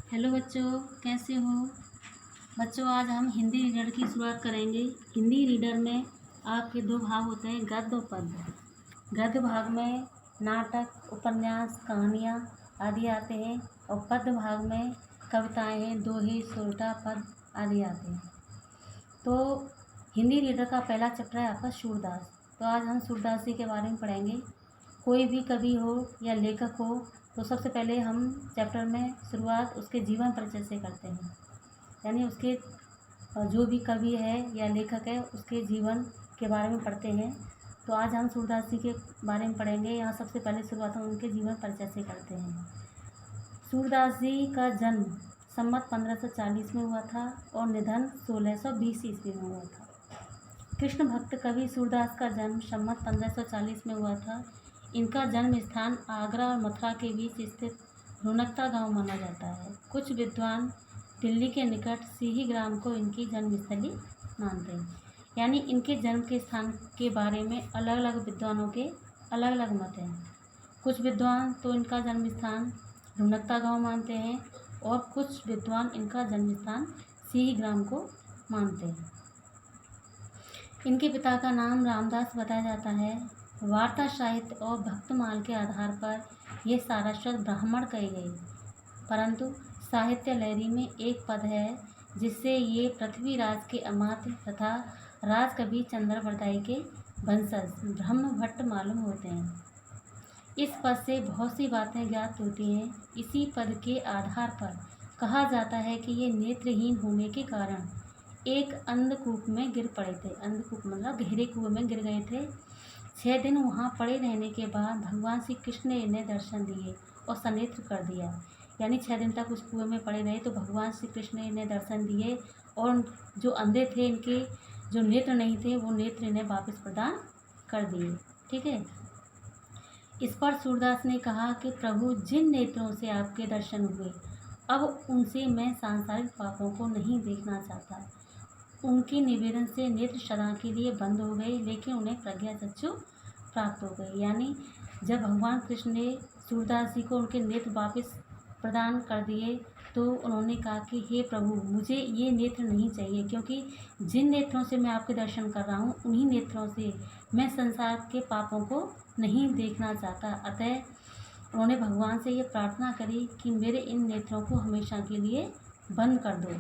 Hello बच्चों, कैसे हो? बच्चों, आज हम हिंदी रीडर की शुरुआत करेंगे। हिंदी रीडर में आपके दो भाग होते हैं, गद्य और पद्य। गद्य भाग में नाटक, उपन्यास, कहानियाँ आदि आते हैं और पद्य भाग में कविताएं हैं, दोहे, सोरठा, पद आदि आते हैं। तो हिंदी रीडर का पहला चैप्टर है आपका सूरदास। तो आज हम सूरदास जी के बारे में पढ़ेंगे। कोई भी कवि हो या लेखक हो तो सबसे पहले हम चैप्टर में शुरुआत उसके जीवन परिचय से करते हैं, यानी उसके जो भी कवि है या लेखक है उसके जीवन के बारे में पढ़ते हैं। तो आज हम सूरदास जी के बारे में पढ़ेंगे। यहाँ सबसे पहले शुरुआत हम उनके जीवन परिचय से करते हैं। सूरदास जी का जन्म संवत 1540 में हुआ था और निधन 1620 ईस्वी में हुआ था। कृष्ण भक्त कवि सूरदास का जन्म संवत 1540 में हुआ था। इनका जन्म स्थान आगरा और मथुरा के बीच स्थित रौनकता गांव माना जाता है। कुछ विद्वान दिल्ली के निकट सिही ग्राम को इनकी जन्मस्थली मानते हैं, यानी इनके जन्म के स्थान के बारे में अलग अलग विद्वानों के अलग अलग मत हैं। कुछ विद्वान तो इनका जन्म स्थान रौनकता गांव मानते हैं और कुछ विद्वान इनका जन्म स्थान सिही ग्राम को मानते हैं। इनके पिता का नाम रामदास बताया जाता है। वार्ता साहित्य और भक्तमाल के आधार पर ये सारस्वत ब्राह्मण कहे गए, परंतु साहित्य लहरी में एक पद है जिससे ये पृथ्वीराज के अमात्य तथा राजकवि चंद्रवरदाई के वंशज ब्रह्म भट्ट मालूम होते हैं। इस पद से बहुत सी बातें ज्ञात होती हैं। इसी पद के आधार पर कहा जाता है कि ये नेत्रहीन होने के कारण एक अंधकूप में गिर पड़े थे। अंधकूप मतलब गहरे कुएं में गिर गए थे। 6 दिन वहाँ पड़े रहने के बाद भगवान श्री कृष्ण ने इन्हें दर्शन दिए और सनेत्र कर दिया, यानी 6 दिन तक उस कुएं में पड़े रहे तो भगवान श्री कृष्ण ने इन्हें दर्शन दिए और जो अंधे थे, इनके जो नेत्र नहीं थे, वो नेत्र इन्हें वापस प्रदान कर दिए। ठीक है। इस पर सूरदास ने कहा कि प्रभु, जिन नेत्रों से आपके दर्शन हुए, अब उनसे मैं सांसारिक पापों को नहीं देखना चाहता। उनके निवेदन से नेत्र सदा के लिए बंद हो गए, लेकिन उन्हें प्रज्ञा चक्षु प्राप्त हो गए। यानी जब भगवान कृष्ण ने सूरदास जी को उनके नेत्र वापस प्रदान कर दिए तो उन्होंने कहा कि हे प्रभु, मुझे ये नेत्र नहीं चाहिए, क्योंकि जिन नेत्रों से मैं आपके दर्शन कर रहा हूँ उन्हीं नेत्रों से मैं संसार के पापों को नहीं देखना चाहता। अतः उन्होंने भगवान से ये प्रार्थना करी कि मेरे इन नेत्रों को हमेशा के लिए बंद कर दो।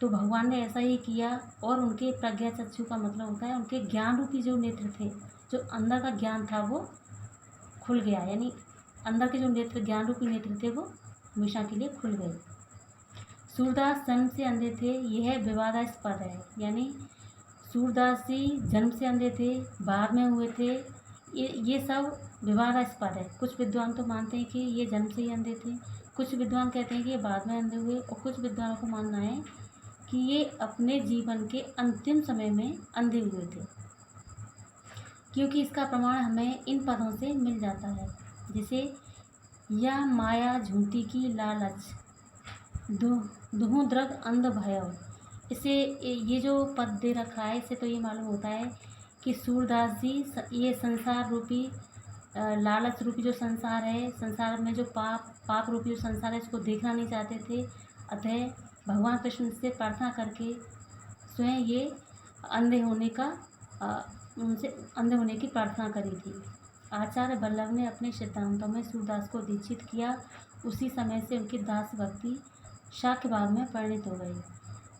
तो भगवान ने ऐसा ही किया और उनके प्रज्ञा चक्षु का मतलब होता है उनके ज्ञान रूपी जो नेत्र थे, जो अंदर का ज्ञान था वो खुल गया, यानी अंदर के जो नेत्र ज्ञान रूपी नेत्र थे वो हमेशा के लिए खुल गए। सूरदास जन्म से अंधे थे, यह विवादास्पद है, यानी सूरदास जी जन्म से अंधे थे, बाद में हुए थे, ये सब विवादास्पद है। कुछ विद्वान तो मानते हैं कि ये जन्म से ही अंधे थे, कुछ विद्वान कहते हैं कि ये बाद में अंधे हुए, और कुछ विद्वानों को मानना है कि ये अपने जीवन के अंतिम समय में अंधे हुए थे, क्योंकि इसका प्रमाण हमें इन पदों से मिल जाता है, जैसे या माया झूठी की लालच दुहु द्रग अंध भयव। इसे ये जो पद दे रखा है, इससे तो ये मालूम होता है कि सूरदास जी ये संसार रूपी लालच रूपी जो संसार है, संसार में जो पाप रूपी जो संसार है, इसको देखना नहीं चाहते थे। अतः भगवान कृष्ण से प्रार्थना करके स्वयं ये अंधे होने का उनसे अंधे होने की प्रार्थना करी थी। आचार्य वल्लभ ने अपने सिद्धांतों में सूरदास को दीक्षित किया। उसी समय से उनकी दास भक्ति शाक्य भाव में परिणित हो गई।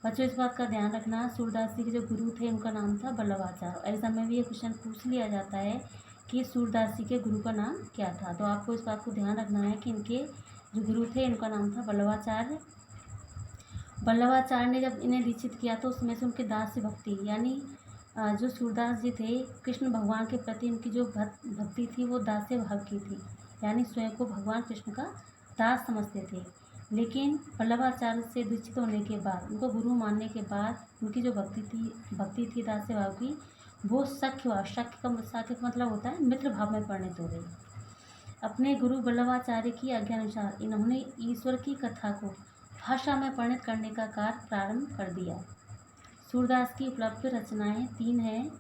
बच्चों, इस बात का ध्यान रखना, सूरदास जी के जो गुरु थे उनका नाम था वल्लभाचार्य। एग्जाम में भी ये क्वेश्चन पूछ लिया जाता है कि सूरदास जी के गुरु का नाम क्या था, तो आपको इस बात को ध्यान रखना है कि इनके जो गुरु थे इनका नाम था वल्लभाचार्य। वल्लभाचार्य ने जब इन्हें दीक्षित किया तो उसमें से उनके दास भक्ति, यानी जो सूरदास जी थे, कृष्ण भगवान के प्रति उनकी जो भक्ति थी वो दास्य भाव की थी, यानी स्वयं को भगवान कृष्ण का दास समझते थे। लेकिन वल्लभाचार्य से दीक्षित होने के बाद, उनको गुरु मानने के बाद, उनकी जो भक्ति थी दास्य भाव की, वो सख्य का मतलब होता है मित्र भाव में परिणित हो गई। अपने गुरु वल्लभाचार्य की आज्ञा अनुसार इन्होंने ईश्वर की कथा को भाषा में परिणत करने का कार्य प्रारंभ कर दिया। सूरदास की उपलब्ध रचनाएं 3 हैं,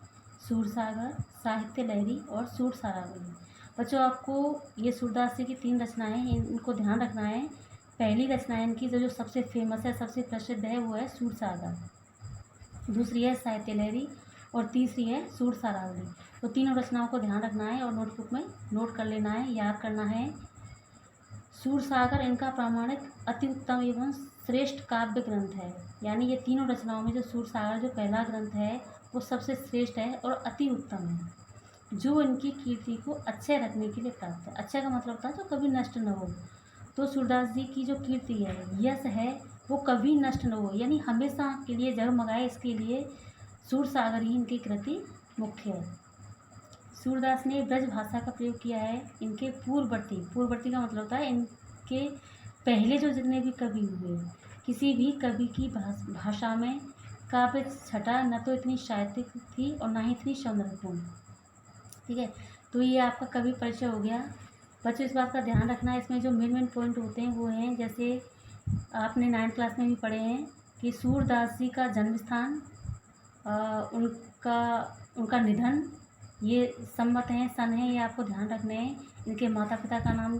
सूरसागर, साहित्य लहरी और सूर सारावली। बच्चों, आपको ये सूरदास जी की 3 रचनाएं हैं, इनको ध्यान रखना है। पहली रचना इनकी जो सबसे फेमस है, सबसे प्रसिद्ध है, वो है सूरसागर। दूसरी है साहित्य लहरी और तीसरी है सूर सारावली। तो तीनों रचनाओं को ध्यान रखना है और नोटबुक में नोट कर लेना है, याद करना है। सूरसागर इनका प्रामाणिक अति उत्तम एवं श्रेष्ठ काव्य ग्रंथ है। यानी ये तीनों रचनाओं में जो सूरसागर जो पहला ग्रंथ है वो सबसे श्रेष्ठ है और अति उत्तम है, जो इनकी कीर्ति को अच्छे रखने के लिए प्राप्त है। अच्छे का मतलब होता है जो कभी नष्ट न हो। तो सूरदास जी की जो कीर्ति है, यश है, वो कभी नष्ट न हो, यानी हमेशा के लिए जगमगाए, इसके लिए सूरसागर ही इनकी कृति मुख्य है। सूरदास ने ब्रज भाषा का प्रयोग किया है। इनके पूर्ववर्ती का मतलब होता है इनके पहले जो जितने भी कवि हुए, किसी भी कवि की भाषा में काव्य छटा न तो इतनी साहित्यिक थी और ना ही इतनी सौंदर्यपूर्ण। ठीक है, तो ये आपका कवि परिचय हो गया। बच्चों इस बात का ध्यान रखना है, इसमें जो मेन पॉइंट होते हैं वो हैं, जैसे आपने 9th क्लास में भी पढ़े हैं कि सूरदास जी का जन्म स्थान, उनका निधन, ये संमत हैं, सन है, ये आपको ध्यान रखने हैं। इनके माता पिता का नाम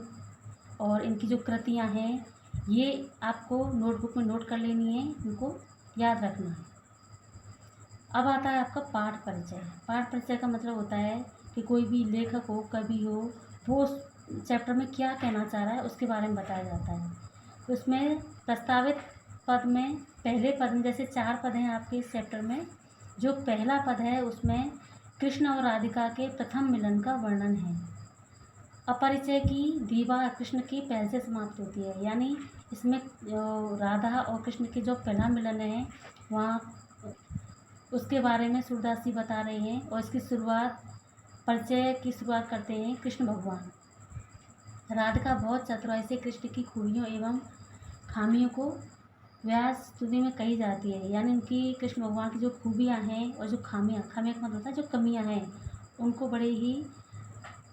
और इनकी जो कृतियाँ हैं ये आपको नोटबुक में नोट कर लेनी है, इनको याद रखना है। अब आता है आपका पाठ परिचय। पाठ परिचय का मतलब होता है कि कोई भी लेखक हो, कवि हो, वो उस चैप्टर में क्या कहना चाह रहा है उसके बारे में बताया जाता है। तो उसमें प्रस्तावित पद में, पहले पद में, जैसे 4 पद हैं आपके इस चैप्टर में, जो पहला पद है उसमें कृष्ण और राधिका के प्रथम मिलन का वर्णन है। अपरिचय की दीवा कृष्ण की पहल से समाप्त होती है, यानी इसमें राधा और कृष्ण के जो पहला मिलन है वहाँ उसके बारे में सूरदास जी बता रहे हैं। और इसकी शुरुआत, परिचय की शुरुआत करते हैं कृष्ण भगवान। राधिका बहुत चतुराई से कृष्ण की खूबियों एवं खामियों को व्यास स्तुति में कही जाती है, यानी उनकी कृष्ण भगवान की जो खूबियाँ हैं और जो खामियाँ का मतलब होता है जो कमियाँ हैं, उनको बड़े ही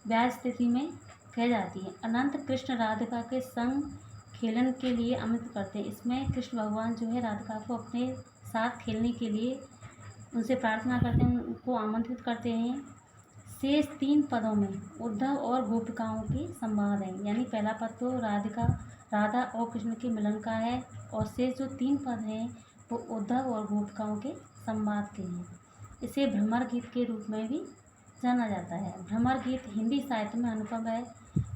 व्यास स्थिति में कह जाती है। अनंत कृष्ण राधिका के संग खेलन के लिए आमंत्रित करते हैं। इसमें कृष्ण भगवान जो है राधिका को अपने साथ खेलने के लिए उनसे प्रार्थना करते हैं, उनको आमंत्रित करते हैं। शेष 3 पदों में उद्धव और गोपिकाओं के संवाद हैं, यानी पहला पद तो राधा और कृष्ण के मिलन का है और शेष जो 3 पद हैं वो उद्धव और गोपिकाओं के संवाद के हैं। इसे भ्रमर गीत के रूप में भी जाना जाता है। भ्रमर गीत हिंदी साहित्य में अनुपम है।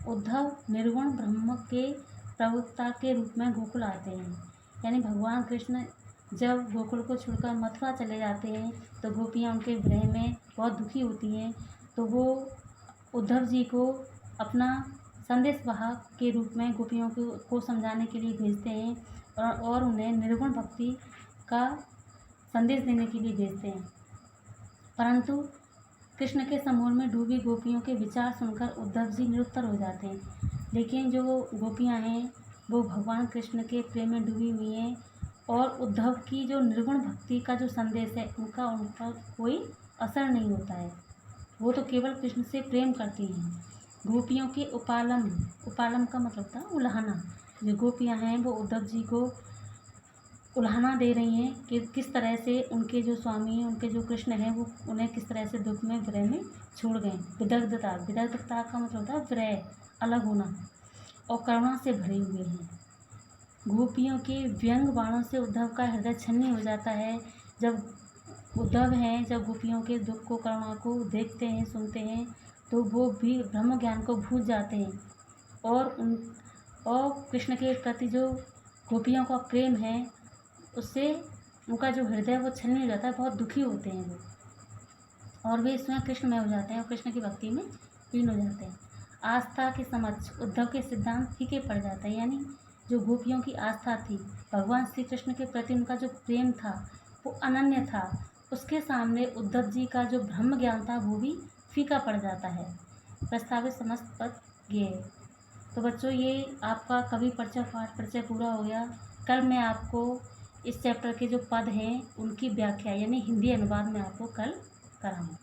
उद्धव निर्गुण ब्रह्म के प्रवक्ता के रूप में गोकुल आते हैं, यानी भगवान कृष्ण जब गोकुल को छोड़कर मथुरा चले जाते हैं तो गोपियाँ उनके विरह में बहुत दुखी होती हैं, तो वो उद्धव जी को अपना संदेश वाहक के रूप में गोपियों को समझाने के लिए भेजते हैं और उन्हें निर्गुण भक्ति का संदेश देने के लिए भेजते हैं। परंतु कृष्ण के समूह में डूबी गोपियों के विचार सुनकर उद्धव जी निरुत्तर हो जाते हैं। लेकिन जो गोपियां हैं वो भगवान कृष्ण के प्रेम में डूबी हुई हैं और उद्धव की जो निर्गुण भक्ति का जो संदेश है उनका कोई असर नहीं होता है। वो तो केवल कृष्ण से प्रेम करती हैं। गोपियों के उपालम का मतलब था उल्हाना। जो गोपियां हैं वो उद्धव जी को उल्हाना दे रही हैं कि किस तरह से उनके जो स्वामी हैं, उनके जो कृष्ण हैं, वो उन्हें किस तरह से दुख में विरह में छोड़ गए। विदग्धता का मतलब होता है विरह, अलग होना, और करुणा से भरे हुए हैं। गोपियों के व्यंग बाणों से उद्धव का हृदय छन्नी हो जाता है। जब उद्धव हैं, जब गोपियों के दुख को, करुणा को देखते हैं, सुनते हैं, तो वो भी ब्रह्म ज्ञान को भूल जाते हैं और कृष्ण के प्रति जो गोपियों का प्रेम है उससे उनका जो हृदय वो छलनी हो जाता है, बहुत दुखी होते हैं वो, और वे इसमें कृष्णमय हो जाते हैं और कृष्ण की भक्ति में लीन हो जाते हैं। आस्था के समक्ष उद्धव के सिद्धांत फीके पड़ जाते हैं, यानी जो गोपियों की आस्था थी, भगवान श्री कृष्ण के प्रति उनका जो प्रेम था वो अनन्य था, उसके सामने उद्धव जी का जो ब्रह्म ज्ञान था वो भी फीका पड़ जाता है। प्रस्तावित समस्त पद ये है। तो बच्चों ये आपका कवि परिचय, पाठ परिचय पूरा हो गया। कल मैं आपको इस चैप्टर के जो पद हैं उनकी व्याख्या यानी हिंदी अनुवाद में आपको कल कराऊँ।